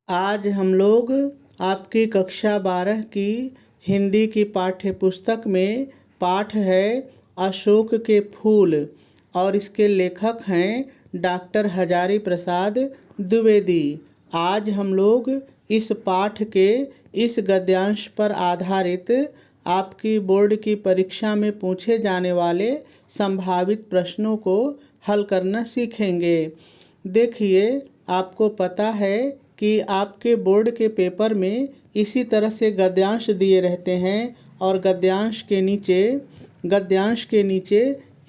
आज हम लोग आपकी कक्षा 12 की हिंदी की पाठ्य पुस्तक में पाठ है अशोक के फूल और इसके लेखक हैं डॉक्टर हजारी प्रसाद द्विवेदी। आज हम लोग इस पाठ के इस गद्यांश पर आधारित आपकी बोर्ड की परीक्षा में पूछे जाने वाले संभावित प्रश्नों को हल करना सीखेंगे। देखिए, आपको पता है कि आपके बोर्ड के पेपर में इसी तरह से गद्यांश दिए रहते हैं और गद्यांश के नीचे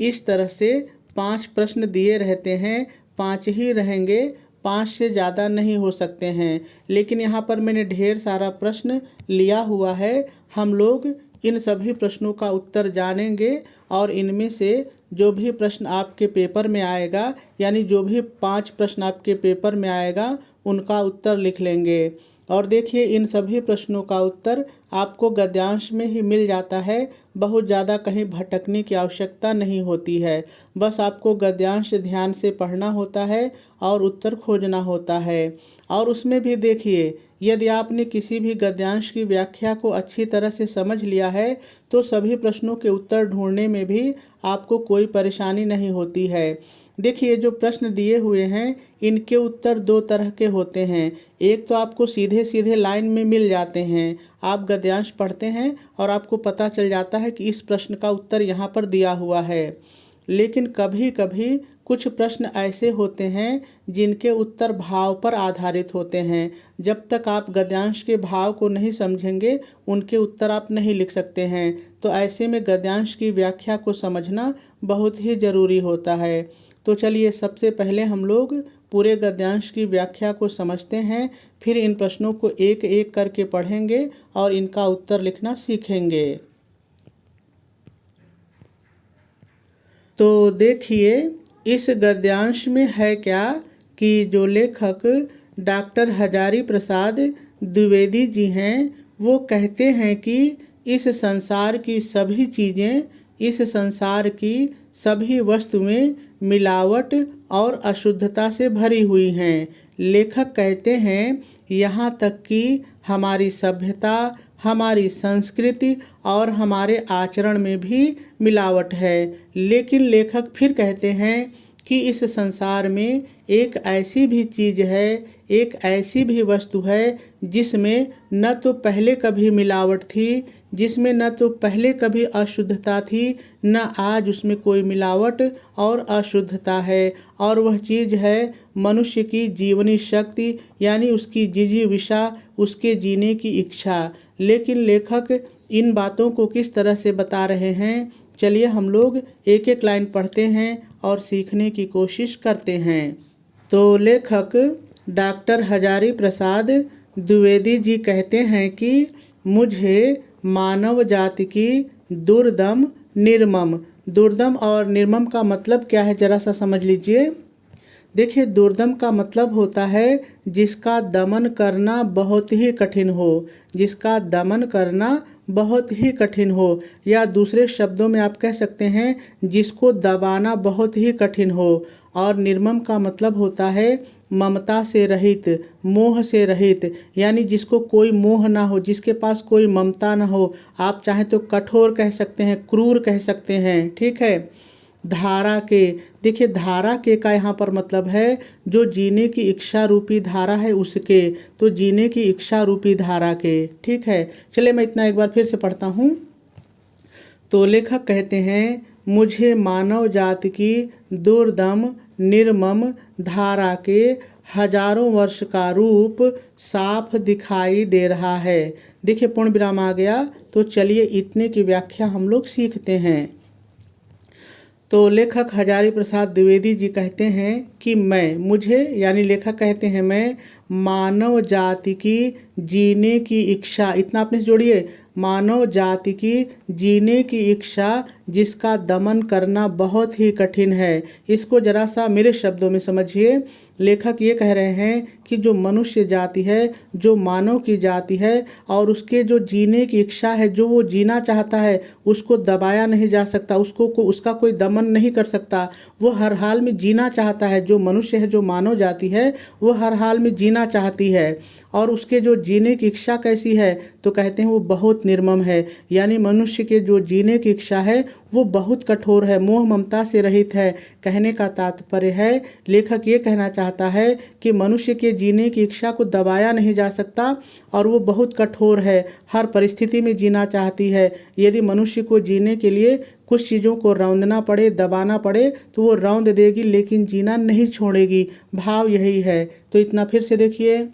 इस तरह से 5 प्रश्न दिए रहते हैं। 5 ही रहेंगे, 5 से ज़्यादा नहीं हो सकते हैं। लेकिन यहाँ पर मैंने ढेर सारा प्रश्न लिया हुआ है। हम लोग इन सभी प्रश्नों का उत्तर जानेंगे और इनमें से जो भी प्रश्न आपके पेपर में आएगा, यानी जो भी 5 प्रश्न आपके पेपर में आएगा उनका उत्तर लिख लेंगे। और देखिए, इन सभी प्रश्नों का उत्तर आपको गद्यांश में ही मिल जाता है। बहुत ज़्यादा कहीं भटकने की आवश्यकता नहीं होती है। बस आपको गद्यांश ध्यान से पढ़ना होता है और उत्तर खोजना होता है। और उसमें भी देखिए, यदि आपने किसी भी गद्यांश की व्याख्या को अच्छी तरह से समझ लिया है तो सभी प्रश्नों के उत्तर ढूंढने में भी आपको कोई परेशानी नहीं होती है। देखिए, जो प्रश्न दिए हुए हैं इनके उत्तर 2 तरह के होते हैं। एक तो आपको सीधे सीधे लाइन में मिल जाते हैं। आप गद्यांश पढ़ते हैं और आपको पता चल जाता है कि इस प्रश्न का उत्तर यहाँ पर दिया हुआ है। लेकिन कभी कभी कुछ प्रश्न ऐसे होते हैं जिनके उत्तर भाव पर आधारित होते हैं। जब तक आप गद्यांश के भाव को नहीं समझेंगे उनके उत्तर आप नहीं लिख सकते हैं। तो ऐसे में गद्यांश की व्याख्या को समझना बहुत ही ज़रूरी होता है। तो चलिए, सबसे पहले हम लोग पूरे गद्यांश की व्याख्या को समझते हैं, फिर इन प्रश्नों को एक एक करके पढ़ेंगे और इनका उत्तर लिखना सीखेंगे। तो देखिए, इस गद्यांश में है क्या कि जो लेखक डॉक्टर हजारी प्रसाद द्विवेदी जी हैं वो कहते हैं कि इस संसार की सभी चीज़ें, इस संसार की सभी वस्तुएं मिलावट और अशुद्धता से भरी हुई हैं। लेखक कहते हैं यहाँ तक कि हमारी सभ्यता, हमारी संस्कृति और हमारे आचरण में भी मिलावट है। लेकिन लेखक फिर कहते हैं कि इस संसार में एक ऐसी भी चीज़ है, एक ऐसी भी वस्तु है जिसमें न तो पहले कभी मिलावट थी, जिसमें न तो पहले कभी अशुद्धता थी, न आज उसमें कोई मिलावट और अशुद्धता है। और वह चीज़ है मनुष्य की जीवनी शक्ति, यानी उसकी जिजीविषा, उसके जीने की इच्छा। लेकिन लेखक इन बातों को किस तरह से बता रहे हैं, चलिए हम लोग एक एक लाइन पढ़ते हैं और सीखने की कोशिश करते हैं। तो लेखक डॉक्टर हजारी प्रसाद द्विवेदी जी कहते हैं कि मुझे मानव जाति की दुर्दम निर्मम, दुर्दम और निर्मम का मतलब क्या है ज़रा सा समझ लीजिए। देखिए, दुर्दम का मतलब होता है जिसका दमन करना बहुत ही कठिन हो, जिसका दमन करना बहुत ही कठिन हो, या दूसरे शब्दों में आप कह सकते हैं जिसको दबाना बहुत ही कठिन हो। और निर्मम का मतलब होता है ममता से रहित, मोह से रहित, यानी जिसको कोई मोह ना हो, जिसके पास कोई ममता ना हो। आप चाहें तो कठोर कह सकते हैं, क्रूर कह सकते हैं, ठीक है। धारा के, देखिए धारा के का यहाँ पर मतलब है जो जीने की इच्छा रूपी धारा है उसके, तो जीने की इच्छा रूपी धारा के, ठीक है। चलिए मैं इतना एक बार फिर से पढ़ता हूँ। तो लेखक कहते हैं मुझे मानव जाति की दुर्दम निर्मम धारा के हजारों वर्ष का रूप साफ दिखाई दे रहा है। देखिए, पूर्ण विराम आ गया। तो चलिए इतने की व्याख्या हम लोग सीखते हैं। तो लेखक हजारी प्रसाद द्विवेदी जी कहते हैं कि मुझे यानी लेखक कहते हैं मैं मानव जाति की जीने की इच्छा, इतना आपने जोड़िए, मानव जाति की जीने की इच्छा जिसका दमन करना बहुत ही कठिन है। इसको जरा सा मेरे शब्दों में समझिए। लेखक ये कह रहे हैं कि जो मनुष्य जाति है, जो मानव की जाति है, और उसके जो जीने की इच्छा है, जो वो जीना चाहता है, उसको दबाया नहीं जा सकता, उसका कोई दमन नहीं कर सकता। वो हर हाल में जीना चाहता है। जो मनुष्य है, जो मानव जाति है, वो हर हाल में जीना जीना चाहती है और उसके जो जीने की इच्छा कैसी है, तो कहते हैं वो बहुत निर्मम है। यानी मनुष्य के जो जीने की इच्छा है वो बहुत कठोर है, मोह ममता से रहित है। कहने का तात्पर्य है, लेखक ये कहना चाहता है कि मनुष्य के जीने की इच्छा को दबाया नहीं जा सकता और वो बहुत कठोर है, हर परिस्थिति में जीना चाहती है। यदि मनुष्य को जीने के लिए कुछ चीज़ों को रौंदना पड़े, दबाना पड़े, तो वो रौंद देगी लेकिन जीना नहीं छोड़ेगी। भाव यही है। तो इतना फिर से देखिए।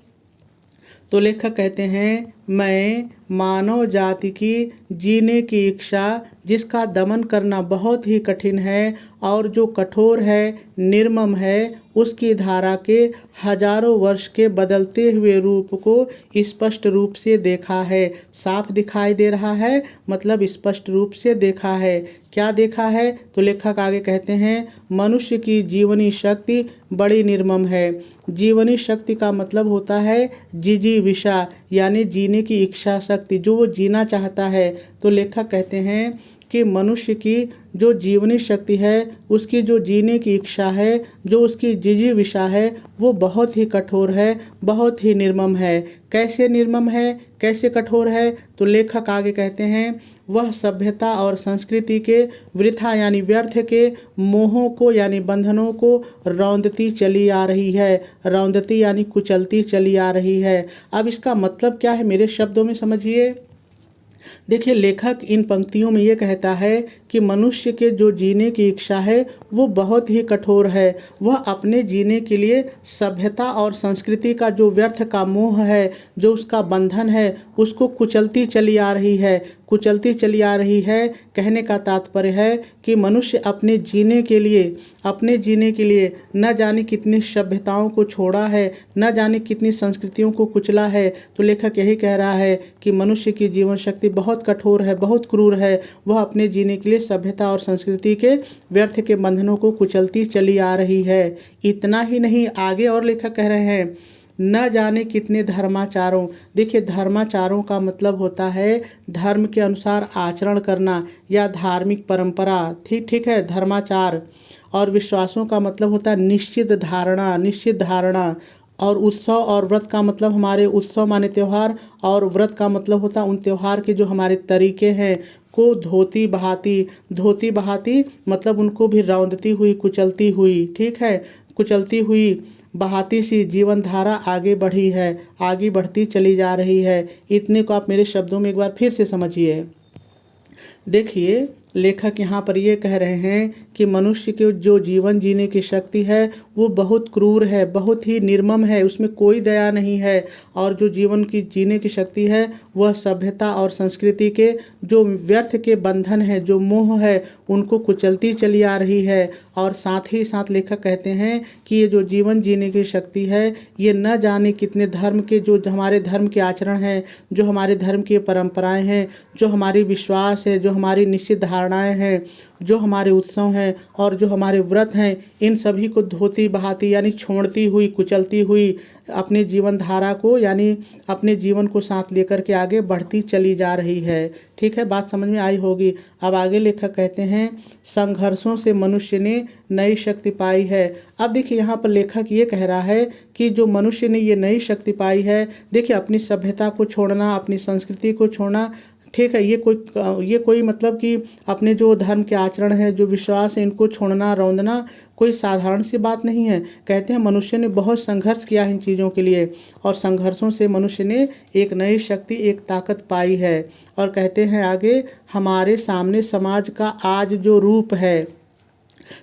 तो लेखक कहते हैं, मैं मानव जाति की जीने की इच्छा जिसका दमन करना बहुत ही कठिन है और जो कठोर है, निर्मम है, उसकी धारा के हजारों वर्ष के बदलते हुए रूप को स्पष्ट रूप से देखा है। साफ दिखाई दे रहा है, मतलब स्पष्ट रूप से देखा है। क्या देखा है? तो लेखक आगे कहते हैं, मनुष्य की जीवनी शक्ति बड़ी निर्मम है। जीवनी शक्ति का मतलब होता है जिजीविषा, यानी जीने की इच्छा शक्ति, जो वो जीना चाहता है। तो लेखक कहते हैं कि मनुष्य की जो जीवनी शक्ति है, उसकी जो जीने की इच्छा है, जो उसकी जिजीविषा है, वो बहुत ही कठोर है, बहुत ही निर्मम है। कैसे निर्मम है, कैसे कठोर है? तो लेखक आगे कहते हैं, वह सभ्यता और संस्कृति के वृथा यानी व्यर्थ के मोहों को यानी बंधनों को रौंदती चली आ रही है। रौंदती यानी कुचलती चली आ रही है। अब इसका मतलब क्या है, मेरे शब्दों में समझिए। देखिए, लेखक इन पंक्तियों में ये कहता है कि मनुष्य के जो जीने की इच्छा है वो बहुत ही कठोर है। वह अपने जीने के लिए सभ्यता और संस्कृति का जो व्यर्थ का मोह है, जो उसका बंधन है, उसको कुचलती चली आ रही है, कुचलती चली आ रही है। कहने का तात्पर्य है कि मनुष्य अपने जीने के लिए न जाने कितनी सभ्यताओं को छोड़ा है, न जाने कितनी संस्कृतियों को कुचला है। तो लेखक यही कह रहा है कि मनुष्य की जीवन शक्ति बहुत कठोर है, बहुत क्रूर है। वह अपने जीने के लिए सभ्यता और संस्कृति के व्यर्थ के बंधनों को कुचलती चली आ रही है। इतना ही नहीं, आगे और लेखक कह रहे हैं, न जाने कितने धर्माचारों। देखिए, धर्माचारों का मतलब होता है धर्म के अनुसार आचरण करना या धार्मिक परंपरा। ठीक है, धर्माचार। और विश्वासों का मतलब होता है निश्चित धारणा। और उत्सव और व्रत का मतलब, हमारे उत्सव माने त्यौहार, और व्रत का मतलब होता है उन त्यौहार के जो हमारे तरीके हैं को धोती बहाती मतलब उनको भी रौंदती हुई, कुचलती हुई। ठीक है, कुचलती हुई बहाती सी जीवन धारा आगे बढ़ी है, आगे बढ़ती चली जा रही है। इतने को आप मेरे शब्दों में एक बार फिर से समझिए। देखिए, लेखक यहाँ पर ये कह रहे हैं कि मनुष्य के जो जीवन जीने की शक्ति है वो बहुत क्रूर है, बहुत ही निर्मम है, उसमें कोई दया नहीं है। और जो जीवन की जीने की शक्ति है वह सभ्यता और संस्कृति के जो व्यर्थ के बंधन है, जो मोह है, उनको कुचलती चली आ रही है। और साथ ही साथ लेखक कहते हैं कि ये जो जीवन जीने की शक्ति है, ये न जाने कितने धर्म के जो हमारे धर्म के आचरण हैं, जो हमारे धर्म की परंपराएं हैं, जो हमारी विश्वास है, जो हमारी निश्चित धारणाएं हैं, जो हमारे उत्सव हैं और जो हमारे व्रत हैं, इन सभी को धोती बहाती यानी छोड़ती हुई, कुचलती हुई अपने जीवन धारा को यानी अपने जीवन को साथ लेकर के आगे बढ़ती चली जा रही है। ठीक है, बात समझ में आई होगी। अब आगे लेखक कहते हैं, संघर्षों से मनुष्य ने नई शक्ति पाई है। अब देखिए, यहाँ पर लेखक ये कह रहा है कि जो मनुष्य ने ये नई शक्ति पाई है, देखिए अपनी सभ्यता को छोड़ना, अपनी संस्कृति को छोड़ना, ठीक है, ये कोई मतलब कि अपने जो धर्म के आचरण है, जो विश्वास है, इनको छोड़ना, रौंदना कोई साधारण सी बात नहीं है। कहते हैं मनुष्य ने बहुत संघर्ष किया इन चीज़ों के लिए और संघर्षों से मनुष्य ने एक नई शक्ति, एक ताकत पाई है। और कहते हैं आगे, हमारे सामने समाज का आज जो रूप है।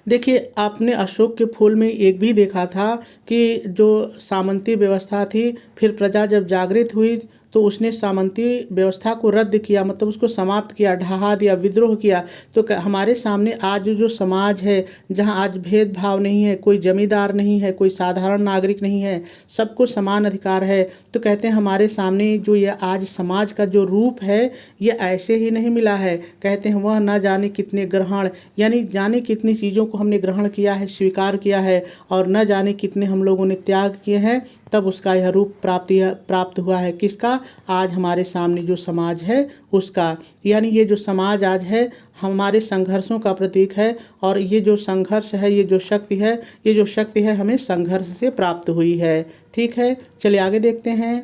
देखिए, आपने अशोक के फूल में एक भी देखा था कि जो सामंती व्यवस्था थी, फिर प्रजा जब जागृत हुई तो उसने सामंती व्यवस्था को रद्द किया, मतलब उसको समाप्त किया, ढहा दिया, विद्रोह किया। तो हमारे सामने आज जो समाज है, जहां आज भेदभाव नहीं है, कोई जमींदार नहीं है, कोई साधारण नागरिक नहीं है, सबको समान अधिकार है। तो कहते हैं हमारे सामने जो ये आज समाज का जो रूप है, ये ऐसे ही नहीं मिला है। कहते हैं वह न जाने कितने ग्रहण यानी जाने कितनी चीज़ों को हमने ग्रहण किया है, स्वीकार किया है, और न जाने कितने हम लोगों ने त्याग किए हैं, तब उसका यह रूप प्राप्त हुआ है। किसका? आज हमारे सामने जो समाज है उसका। यानी ये जो समाज आज है हमारे संघर्षों का प्रतीक है, और ये जो संघर्ष है, ये जो शक्ति है हमें संघर्ष से प्राप्त हुई है। ठीक है, चलिए आगे देखते हैं।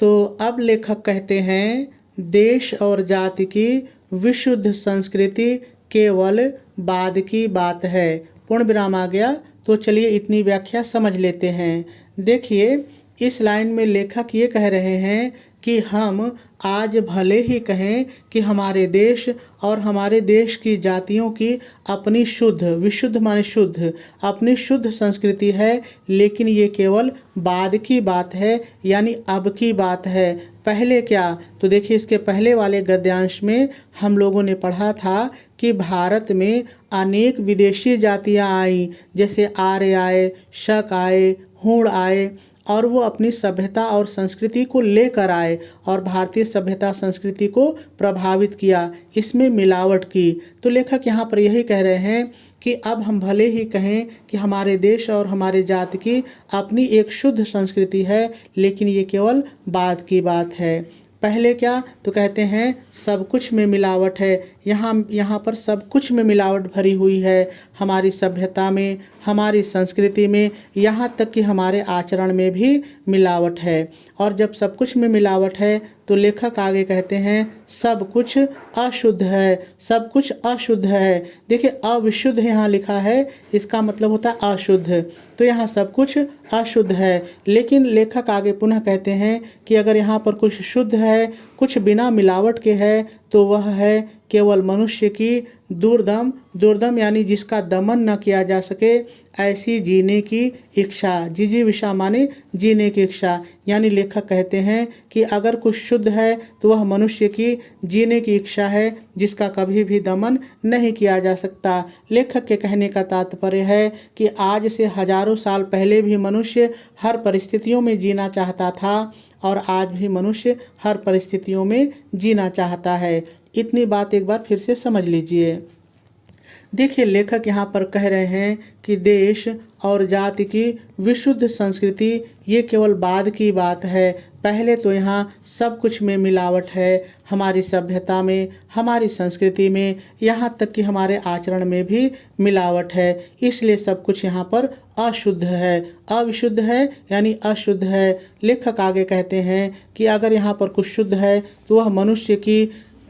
तो अब लेखक कहते हैं, देश और जाति की विशुद्ध संस्कृति केवल बाद की बात है। पूर्ण विराम आ गया। तो चलिए इतनी व्याख्या समझ लेते हैं। देखिए, इस लाइन में लेखक ये कह रहे हैं कि हम आज भले ही कहें कि हमारे देश और हमारे देश की जातियों की अपनी शुद्ध, विशुद्ध माने शुद्ध, अपनी शुद्ध संस्कृति है, लेकिन ये केवल बाद की बात है, यानी अब की बात है। पहले क्या? तो देखिए, इसके पहले वाले गद्यांश में हम लोगों ने पढ़ा था कि भारत में अनेक विदेशी जातियां आई, जैसे आर्य आए, शक आए, हूण आए, और वो अपनी सभ्यता और संस्कृति को लेकर आए और भारतीय सभ्यता संस्कृति को प्रभावित किया, इसमें मिलावट की। तो लेखक यहाँ पर यही कह रहे हैं कि अब हम भले ही कहें कि हमारे देश और हमारे जाति की अपनी एक शुद्ध संस्कृति है, लेकिन ये केवल बाद की बात है। पहले क्या? तो कहते हैं सब कुछ में मिलावट है। यहाँ पर सब कुछ में मिलावट भरी हुई है, हमारी सभ्यता में, हमारी संस्कृति में, यहाँ तक कि हमारे आचरण में भी मिलावट है। और जब सब कुछ में मिलावट है तो लेखक आगे कहते हैं सब कुछ अशुद्ध है, सब कुछ अशुद्ध है। देखिए, अविशुद्ध यहाँ लिखा है, इसका मतलब होता है अशुद्ध। तो यहाँ सब कुछ अशुद्ध है, लेकिन लेखक आगे पुनः कहते हैं कि अगर यहाँ पर कुछ शुद्ध है, कुछ बिना मिलावट के है, तो वह है केवल मनुष्य की दुर्दम यानी जिसका दमन न किया जा सके ऐसी जीने की इच्छा। जिजीविषा माने जीने की इच्छा। यानी लेखक कहते हैं कि अगर कुछ शुद्ध है तो वह मनुष्य की जीने की इच्छा है, जिसका कभी भी दमन नहीं किया जा सकता। लेखक के कहने का तात्पर्य है कि आज से हजारों साल पहले भी मनुष्य हर परिस्थितियों में जीना चाहता था, और आज भी मनुष्य हर परिस्थितियों में जीना चाहता है। इतनी बात एक बार फिर से समझ लीजिए। देखिए, लेखक यहाँ पर कह रहे हैं कि देश और जाति की विशुद्ध संस्कृति ये केवल बाद की बात है। पहले तो यहाँ सब कुछ में मिलावट है, हमारी सभ्यता में, हमारी संस्कृति में, यहाँ तक कि हमारे आचरण में भी मिलावट है। इसलिए सब कुछ यहाँ पर अशुद्ध है, अविशुद्ध है यानी अशुद्ध है। लेखक आगे कहते हैं कि अगर यहाँ पर कुछ शुद्ध है तो वह मनुष्य की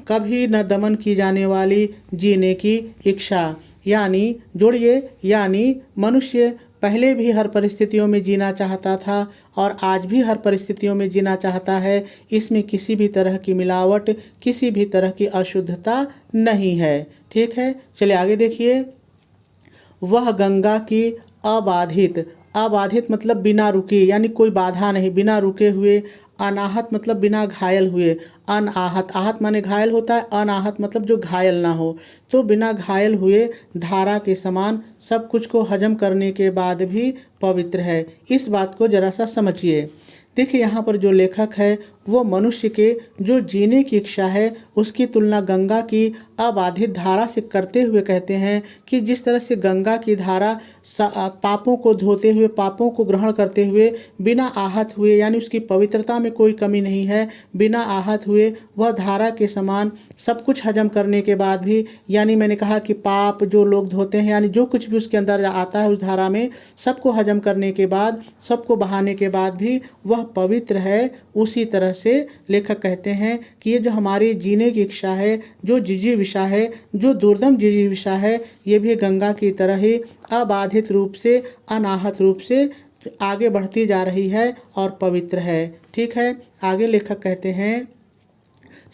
कभी न दमन की जाने वाली जीने की इच्छा, यानी जोड़िए, यानी मनुष्य पहले भी हर परिस्थितियों में जीना चाहता था और आज भी हर परिस्थितियों में जीना चाहता है। इसमें किसी भी तरह की मिलावट, किसी भी तरह की अशुद्धता नहीं है। ठीक है, चलिए आगे देखिए। वह गंगा की अबाधित मतलब बिना रुके, यानी कोई बाधा नहीं, बिना रुके हुए। अनाहत मतलब बिना घायल हुए। अनाहत, आहत माने घायल होता है, अनाहत मतलब जो घायल ना हो। तो बिना घायल हुए धारा के समान सब कुछ को हजम करने के बाद भी पवित्र है। इस बात को जरा सा समझिए। देखिए, यहाँ पर जो लेखक है वो मनुष्य के जो जीने की इच्छा है उसकी तुलना गंगा की अबाधित धारा से करते हुए कहते हैं कि जिस तरह से गंगा की धारा पापों को धोते हुए, पापों को ग्रहण करते हुए बिना आहत हुए, यानी उसकी पवित्रता में कोई कमी नहीं है, बिना आहत हुए वह धारा के समान सब कुछ हजम करने के बाद भी, यानी मैंने कहा कि पाप जो लोग धोते हैं, यानी जो कुछ भी उसके अंदर आता है उस धारा में, सबको हजम करने के बाद, सबको बहाने के बाद भी वह पवित्र है। उसी तरह से लेखक कहते हैं कि ये जो हमारी जीने की इच्छा है, जो जिजीविषा है, जो दुर्दम जिजीविषा है, ये भी गंगा की तरह ही अबाधित रूप से, अनाहत रूप से आगे बढ़ती जा रही है और पवित्र है। ठीक है, आगे लेखक कहते हैं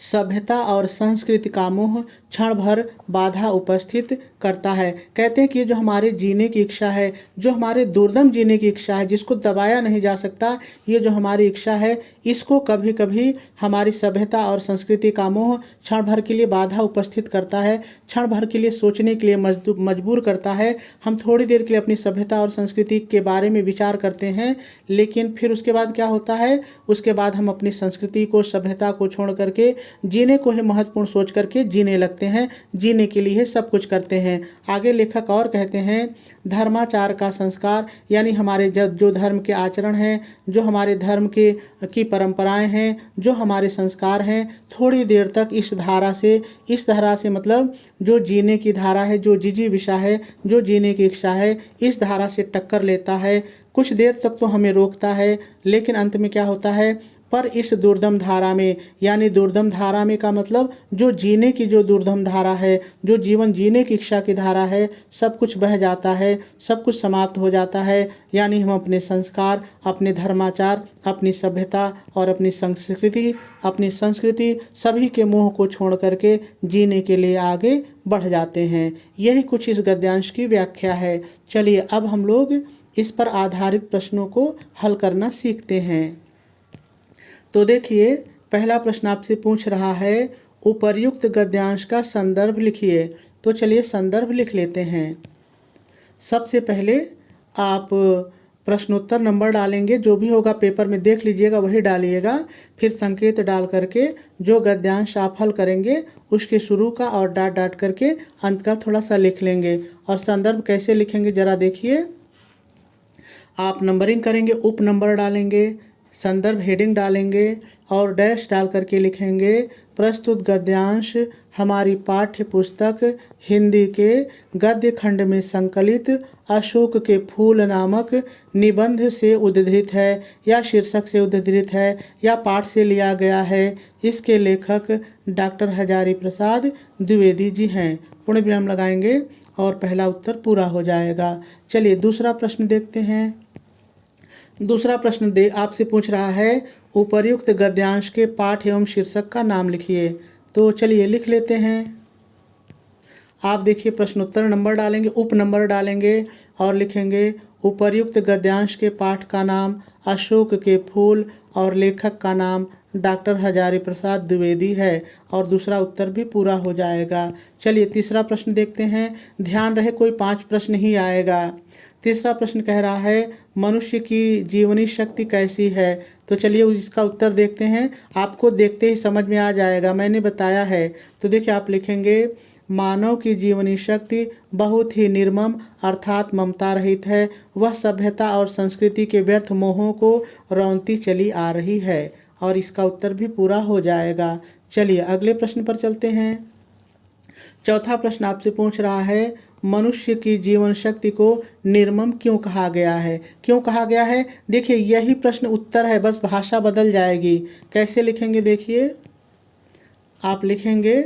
सभ्यता और संस्कृति का मोह क्षण भर बाधा उपस्थित करता है। कहते हैं कि जो हमारे जीने की इच्छा है, जो हमारे दुर्दम जीने की इच्छा है, जिसको दबाया नहीं जा सकता, ये जो हमारी इच्छा है, इसको कभी कभी हमारी सभ्यता और संस्कृति का मोह क्षण भर के लिए बाधा उपस्थित करता है, क्षण भर के लिए सोचने के लिए मजबूर करता है। हम थोड़ी देर के लिए अपनी सभ्यता और संस्कृति के बारे में विचार करते हैं, लेकिन फिर उसके बाद क्या होता है, उसके बाद हम अपनी संस्कृति को, सभ्यता को छोड़ करके जीने को ही महत्वपूर्ण सोच करके जीने लगते हैं, जीने के लिए सब कुछ करते हैं। आगे लेखक और कहते हैं धर्माचार का संस्कार यानी हमारे जो धर्म के आचरण हैं, जो हमारे धर्म के की परंपराएं हैं, जो हमारे संस्कार हैं, थोड़ी देर तक इस धारा से मतलब जो जीने की धारा है, जो जिजीविषा है, जो जीने की इच्छा है, इस धारा से टक्कर लेता है। कुछ देर तक तो हमें रोकता है, लेकिन अंत में क्या होता है, पर इस दुर्दम धारा में, यानी दुर्दम धारा में का मतलब जो जीने की जो दुर्दम धारा है, जो जीवन जीने की इच्छा की धारा है, सब कुछ बह जाता है, सब कुछ समाप्त हो जाता है। यानी हम अपने संस्कार, अपने धर्माचार, अपनी सभ्यता और अपनी संस्कृति सभी के मोह को छोड़ करके जीने के लिए आगे बढ़ जाते हैं। यही कुछ इस गद्यांश की व्याख्या है। चलिए अब हम लोग इस पर आधारित प्रश्नों को हल करना सीखते हैं। तो देखिए पहला प्रश्न आपसे पूछ रहा है उपर्युक्त गद्यांश का संदर्भ लिखिए। तो चलिए संदर्भ लिख लेते हैं। सबसे पहले आप प्रश्नोत्तर नंबर डालेंगे, जो भी होगा पेपर में देख लीजिएगा वही डालिएगा। फिर संकेत डाल करके जो गद्यांश आप हल करेंगे उसके शुरू का और डाट डाट करके अंत का थोड़ा सा लिख लेंगे। और संदर्भ कैसे लिखेंगे जरा देखिए। आप नंबरिंग करेंगे, उप नंबर डालेंगे, संदर्भ हेडिंग डालेंगे और डैश डाल करके लिखेंगे प्रस्तुत गद्यांश हमारी पाठ्य पुस्तक हिंदी के गद्य खंड में संकलित अशोक के फूल नामक निबंध से उद्धृत है या शीर्षक से उद्धृत है या पाठ से लिया गया है। इसके लेखक डॉक्टर हजारी प्रसाद द्विवेदी जी हैं। पूर्ण विराम लगाएंगे और पहला उत्तर पूरा हो जाएगा। चलिए दूसरा प्रश्न देखते हैं। दूसरा प्रश्न आपसे पूछ रहा है उपर्युक्त गद्यांश के पाठ एवं शीर्षक का नाम लिखिए। तो चलिए लिख लेते हैं। आप देखिए प्रश्नोत्तर नंबर डालेंगे, उप नंबर डालेंगे और लिखेंगे उपर्युक्त गद्यांश के पाठ का नाम अशोक के फूल और लेखक का नाम डॉक्टर हजारी प्रसाद द्विवेदी है और दूसरा उत्तर भी पूरा हो जाएगा। चलिए तीसरा प्रश्न देखते हैं। ध्यान रहे कोई 5 प्रश्न ही आएगा। तीसरा प्रश्न कह रहा है मनुष्य की जीवनी शक्ति कैसी है। तो चलिए इसका उत्तर देखते हैं। आपको देखते ही समझ में आ जाएगा, मैंने बताया है। तो देखिए आप लिखेंगे मानव की जीवनी शक्ति बहुत ही निर्मम अर्थात ममता रहित है। वह सभ्यता और संस्कृति के व्यर्थ मोहों को रौंदती चली आ रही है और इसका उत्तर भी पूरा हो जाएगा। चलिए अगले प्रश्न पर चलते हैं। चौथा प्रश्न आपसे पूछ रहा है मनुष्य की जीवन शक्ति को निर्मम क्यों कहा गया है। क्यों कहा गया है, देखिए यही प्रश्न उत्तर है, बस भाषा बदल जाएगी। कैसे लिखेंगे देखिए। आप लिखेंगे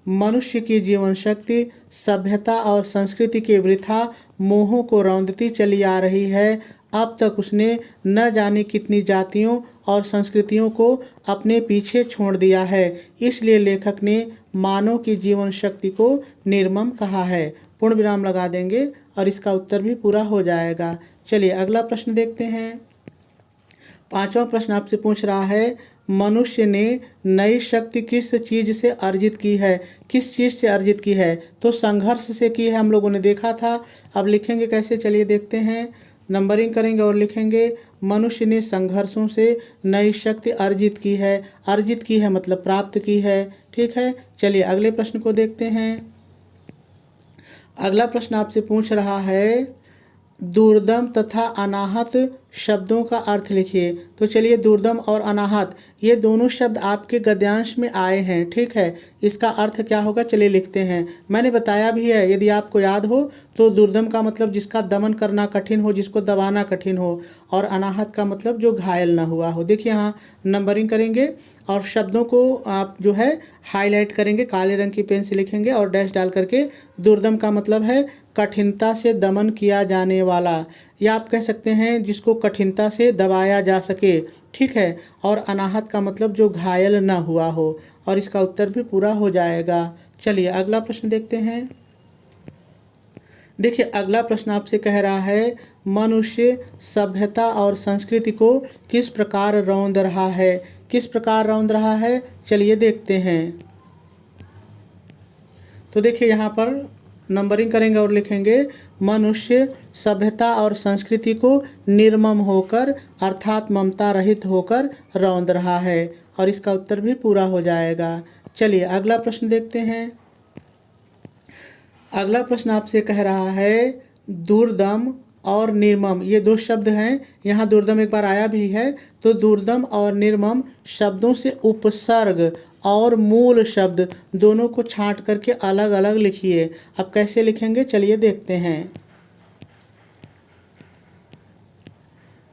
मनुष्य की जीवन शक्ति सभ्यता और संस्कृति के वृथा मोहों को रौंदती चली आ रही है। अब तक उसने न जाने कितनी जातियों और संस्कृतियों को अपने पीछे छोड़ दिया है। इसलिए लेखक ने मानव की जीवन शक्ति को निर्मम कहा है। पूर्ण विराम लगा देंगे और इसका उत्तर भी पूरा हो जाएगा। चलिए अगला प्रश्न देखते हैं। पांचवा प्रश्न आपसे पूछ रहा है मनुष्य ने नई शक्ति किस चीज़ से अर्जित की है। किस चीज़ से अर्जित की है, तो संघर्ष से की है, हम लोगों ने देखा था। अब लिखेंगे कैसे, चलिए देखते हैं। नंबरिंग करेंगे और लिखेंगे मनुष्य ने संघर्षों से नई शक्ति अर्जित की है। अर्जित की है मतलब प्राप्त की है। ठीक है, चलिए अगले प्रश्न को देखते हैं। अगला प्रश्न आपसे पूछ रहा है दुर्दम तथा अनाहत शब्दों का अर्थ लिखिए। तो चलिए दुर्दम और अनाहत ये दोनों शब्द आपके गद्यांश में आए हैं। ठीक है, इसका अर्थ क्या होगा चलिए लिखते हैं। मैंने बताया भी है, यदि आपको याद हो तो दुर्दम का मतलब जिसका दमन करना कठिन हो, जिसको दबाना कठिन हो, और अनाहत का मतलब जो घायल ना हुआ हो। देखिए यहाँ नंबरिंग करेंगे और शब्दों को आप जो है हाईलाइट करेंगे, काले रंग की पेन से लिखेंगे और डैश डाल करके। दुर्दम का मतलब है कठिनता से दमन किया जाने वाला, या आप कह सकते हैं जिसको कठिनता से दबाया जा सके। ठीक है, और अनाहत का मतलब जो घायल ना हुआ हो, और इसका उत्तर भी पूरा हो जाएगा। चलिए अगला प्रश्न देखते हैं। देखिए अगला प्रश्न आपसे कह रहा है मनुष्य सभ्यता और संस्कृति को किस प्रकार रौंद रहा है। किस प्रकार रौंद रहा है, चलिए देखते हैं। तो देखिए यहाँ पर नंबरिंग करेंगे और लिखेंगे मनुष्य सभ्यता और संस्कृति को निर्मम होकर अर्थात ममता रहित होकर रौंद रहा है। और इसका उत्तर भी पूरा हो जाएगा। चलिए अगला प्रश्न देखते हैं। अगला प्रश्न आपसे कह रहा है दुर्दम और निर्मम, ये दो शब्द हैं। यहाँ दुर्दम एक बार आया भी है, तो दुर्दम और निर्मम शब्दों से उपसर्ग और मूल शब्द दोनों को छांट करके अलग अलग लिखिए। अब कैसे लिखेंगे चलिए देखते हैं।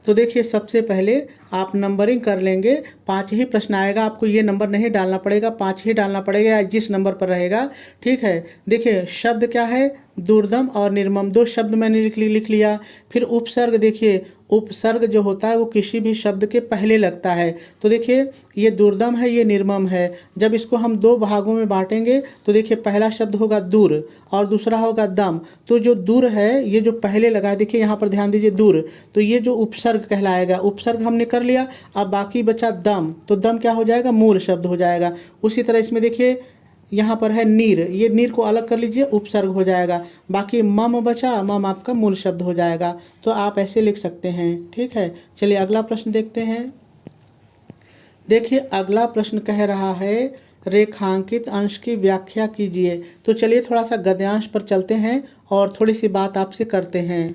तो देखिए सबसे पहले आप नंबरिंग कर लेंगे। 5 ही प्रश्न आएगा, आपको ये नंबर नहीं डालना पड़ेगा, 5 ही डालना पड़ेगा या जिस नंबर पर रहेगा। ठीक है, देखिए शब्द क्या है, दुर्दम और निर्मम, दो शब्द मैंने लिख लिया। फिर उपसर्ग, देखिए उपसर्ग जो होता है वो किसी भी शब्द के पहले लगता है। तो देखिए ये दुर्दम है, ये निर्मम है। जब इसको हम दो भागों में बांटेंगे तो देखिए पहला शब्द होगा दूर और दूसरा होगा दम। तो जो दूर है ये जो पहले लगा है, देखिए यहाँ पर ध्यान दीजिए दूर, तो ये जो उपसर्ग कहलाएगा, उपसर्ग हमने कर लिया। अब बाकी बचा दम, तो दम क्या हो जाएगा, मूल शब्द हो जाएगा। उसी तरह इसमें देखिए यहाँ पर है नीर, ये नीर को अलग कर लीजिए, उपसर्ग हो जाएगा। बाकी मम बचा, मम आपका मूल शब्द हो जाएगा। तो आप ऐसे लिख सकते हैं। ठीक है, चलिए अगला प्रश्न देखते हैं। देखिए अगला प्रश्न कह रहा है रेखांकित अंश की व्याख्या कीजिए। तो चलिए थोड़ा सा गद्यांश पर चलते हैं और थोड़ी सी बात आपसे करते हैं।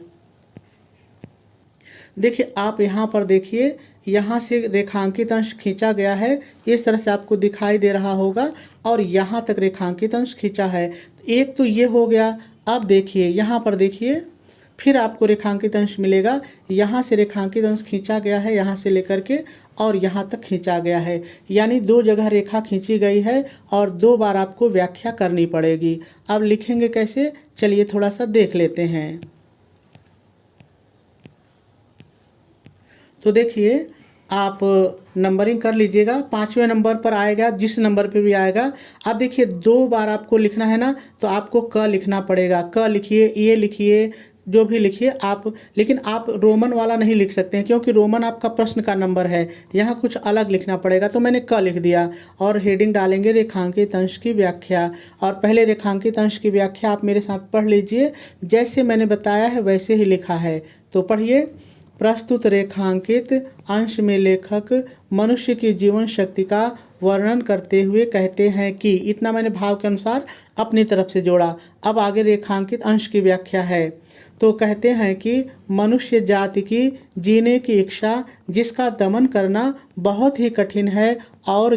देखिए आप यहाँ पर देखिए, यहाँ से रेखांकित अंश खींचा गया है, इस तरह से आपको दिखाई दे रहा होगा, और यहाँ तक रेखांकित अंश खींचा है। एक तो ये हो गया। अब देखिए यहाँ पर देखिए, फिर आपको रेखांकित अंश मिलेगा। यहाँ से रेखांकित अंश खींचा गया है, यहाँ से लेकर के और यहाँ तक खींचा गया है, यानी दो जगह रेखा खींची गई है और 2 बार आपको व्याख्या करनी पड़ेगी। अब लिखेंगे कैसे, चलिए थोड़ा सा देख लेते हैं। तो देखिए आप नंबरिंग कर लीजिएगा, 5वें नंबर पर आएगा, जिस नंबर पे भी आएगा। अब देखिए 2 बार आपको लिखना है ना, तो आपको क लिखना पड़ेगा। क लिखिए, ये लिखिए, जो भी लिखिए आप, लेकिन आप रोमन वाला नहीं लिख सकते हैं क्योंकि रोमन आपका प्रश्न का नंबर है, यहाँ कुछ अलग लिखना पड़ेगा। तो मैंने क लिख दिया और हेडिंग डालेंगे रेखांकित अंश की व्याख्या। और पहले रेखांकित अंश की व्याख्या आप मेरे साथ पढ़ लीजिए, जैसे मैंने बताया है वैसे ही लिखा है। तो पढ़िए। प्रस्तुत रेखांकित अंश में लेखक मनुष्य की जीवन शक्ति का वर्णन करते हुए कहते हैं कि, इतना मैंने भाव के अनुसार अपनी तरफ से जोड़ा। अब आगे रेखांकित अंश की व्याख्या है। तो कहते हैं कि मनुष्य जाति की जीने की इच्छा, जिसका दमन करना बहुत ही कठिन है और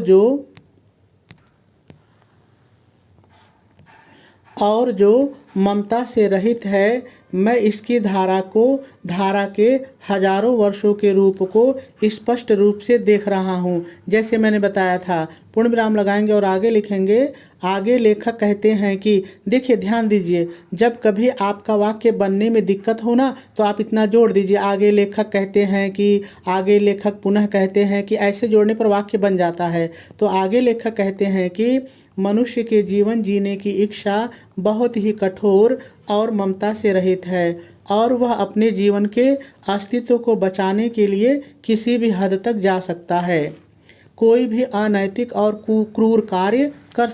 जो ममता से रहित है, मैं इसकी धारा के हजारों वर्षों के रूप को स्पष्ट रूप से देख रहा हूँ, जैसे मैंने बताया था। पूर्ण विराम लगाएंगे और आगे लिखेंगे। आगे लेखक कहते हैं कि, देखिए ध्यान दीजिए, जब कभी आपका वाक्य बनने में दिक्कत हो ना, तो आप इतना जोड़ दीजिए, आगे लेखक कहते हैं कि, आगे लेखक पुनः कहते हैं कि, ऐसे जोड़ने पर वाक्य बन जाता है। तो आगे लेखक कहते हैं कि मनुष्य के जीवन जीने की इच्छा बहुत ही कठोर और ममता से रहित है और वह अपने जीवन के अस्तित्व को बचाने के लिए किसी भी हद तक जा सकता है, कोई भी अनैतिक और क्रूर कार्य कर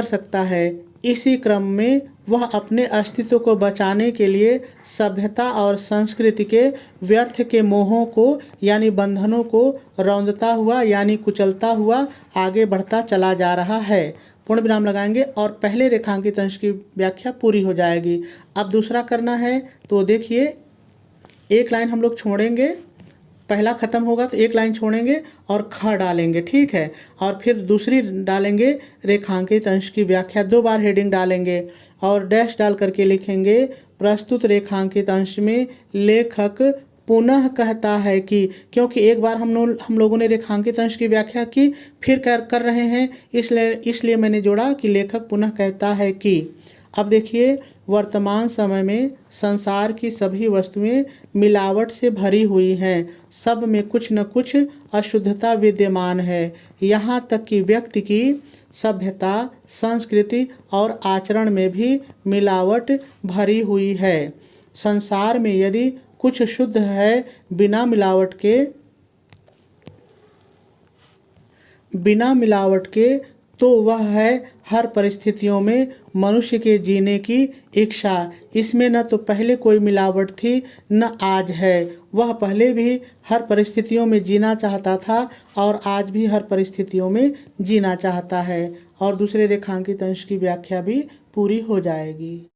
सकता है। इसी क्रम में वह अपने अस्तित्व को बचाने के लिए सभ्यता और संस्कृति के व्यर्थ के मोहों को यानी बंधनों को रौंदता हुआ यानी कुचलता हुआ आगे बढ़ता चला जा रहा है। पूर्ण विराम लगाएंगे और पहले रेखांकित अंश की व्याख्या पूरी हो जाएगी। अब दूसरा करना है, तो देखिए एक लाइन हम लोग छोड़ेंगे, पहला ख़त्म होगा तो एक लाइन छोड़ेंगे और ख डालेंगे, ठीक है, और फिर दूसरी डालेंगे रेखांकित अंश की व्याख्या, 2 बार हेडिंग डालेंगे और डैश डाल करके लिखेंगे प्रस्तुत रेखांकित अंश में लेखक पुनः कहता है कि, क्योंकि एक बार हम लोगों ने रेखांकित अंश की व्याख्या की, फिर कर रहे हैं, इसलिए मैंने जोड़ा कि लेखक पुनः कहता है कि। अब देखिए वर्तमान समय में संसार की सभी वस्तुएं मिलावट से भरी हुई हैं, सब में कुछ न कुछ अशुद्धता विद्यमान है, यहाँ तक कि व्यक्ति की सभ्यता, संस्कृति और आचरण में भी मिलावट भरी हुई है। संसार में यदि कुछ शुद्ध है, बिना मिलावट के बिना मिलावट के, तो वह है हर परिस्थितियों में मनुष्य के जीने की इच्छा। इसमें न तो पहले कोई मिलावट थी न आज है। वह पहले भी हर परिस्थितियों में जीना चाहता था और आज भी हर परिस्थितियों में जीना चाहता है। और दूसरे रेखांकित अंश की व्याख्या भी पूरी हो जाएगी।